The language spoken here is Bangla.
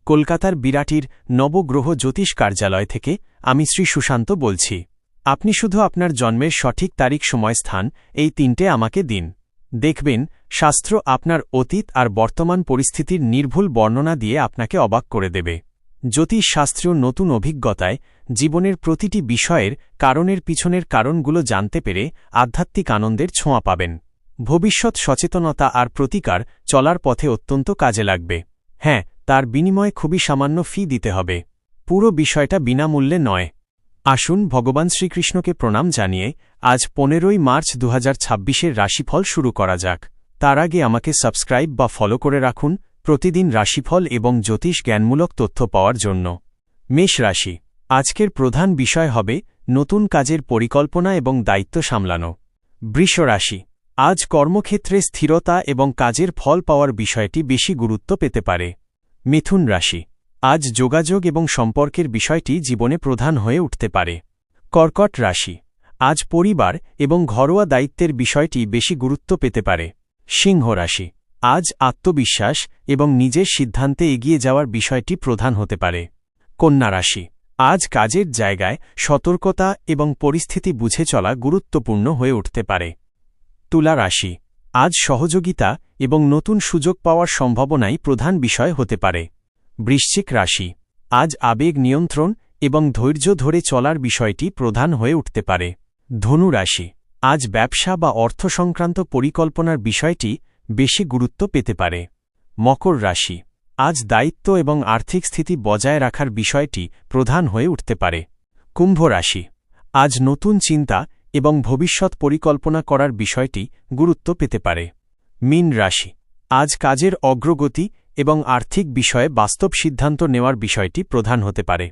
কলকাতার বিরাটির নবগ্রহ জ্যোতিষ কার্যালয় থেকে আমি শ্রী সুশান্ত বলছি। আপনি শুধু আপনার জন্মের সঠিক তারিখ সময় স্থান এই তিনটে আমাকে দিন। দেখবেন শাস্ত্র আপনার অতীত আর বর্তমান পরিস্থিতির নির্ভুল বর্ণনা দিয়ে আপনাকে অবাক করে দেবে। জ্যোতিষশাস্ত্রীয় নতুন অভিজ্ঞতায় জীবনের প্রতিটি বিষয়ের কারণের পিছনের কারণগুলো জানতে পেরে আধ্যাত্মিক আনন্দের ছোঁয়া পাবেন। ভবিষ্যৎ সচেতনতা আর প্রতিকার চলার পথে অত্যন্ত কাজে লাগবে। হ্যাঁ, তার বিনিময়ে খুবই সামান্য ফি দিতে হবে। পুরো বিষয়টা বিনামূল্যে নয়। আসুন ভগবান শ্রীকৃষ্ণকে প্রণাম জানিয়ে আজ 15ই মার্চ 2026-এর রাশিফল শুরু করা যাক। তার আগে আমাকে সাবস্ক্রাইব বা ফলো করে রাখুন প্রতিদিন রাশিফল এবং জ্যোতিষ জ্ঞানমূলক তথ্য পাওয়ার জন্য। মেষ রাশি, আজকের প্রধান বিষয় হবে নতুন কাজের পরিকল্পনা এবং দায়িত্ব সামলানো। বৃষ রাশি, আজ কর্মক্ষেত্রে স্থিরতা এবং কাজের ফল পাওয়ার বিষয়টি বেশি গুরুত্ব পেতে পারে। মিথুন রাশি, আজ যোগাযোগ এবং সম্পর্কের বিষয়টি জীবনে প্রধান হয়ে উঠতে পারে। কর্কট রাশি, আজ পরিবার এবং ঘরোয়া দায়িত্বের বিষয়টি বেশি গুরুত্ব পেতে পারে। সিংহ রাশি, আজ আত্মবিশ্বাস এবং নিজের সিদ্ধান্তে এগিয়ে যাওয়ার বিষয়টি প্রধান হতে পারে। কন্যা রাশি, আজ কাজের জায়গায় সতর্কতা এবং পরিস্থিতি বুঝে চলা গুরুত্বপূর্ণ হয়ে উঠতে পারে। তুলা রাশি, আজ সহযোগিতা এবং নতুন সুযোগ পাওয়ার সম্ভাবনাই প্রধান বিষয় হতে পারে। বৃশ্চিক রাশি, আজ আবেগ নিয়ন্ত্রণ এবং ধৈর্য ধরে চলার বিষয়টি প্রধান হয়ে উঠতে পারে। ধনু রাশি, আজ ব্যবসা বা অর্থ সংক্রান্ত পরিকল্পনার বিষয়টি বেশি গুরুত্ব পেতে পারে। মকর রাশি, আজ দায়িত্ব এবং আর্থিক স্থিতি বজায় রাখার বিষয়টি প্রধান হয়ে উঠতে পারে। কুম্ভ রাশি, আজ নতুন চিন্তা এবং ভবিষ্যৎ পরিকল্পনা করার বিষয়টি গুরুত্ব পেতে পারে। মীন রাশি, আজ কাজের অগ্রগতি এবং আর্থিক বিষয়ে বাস্তব সিদ্ধান্ত নেওয়ার বিষয়টি প্রধান হতে পারে।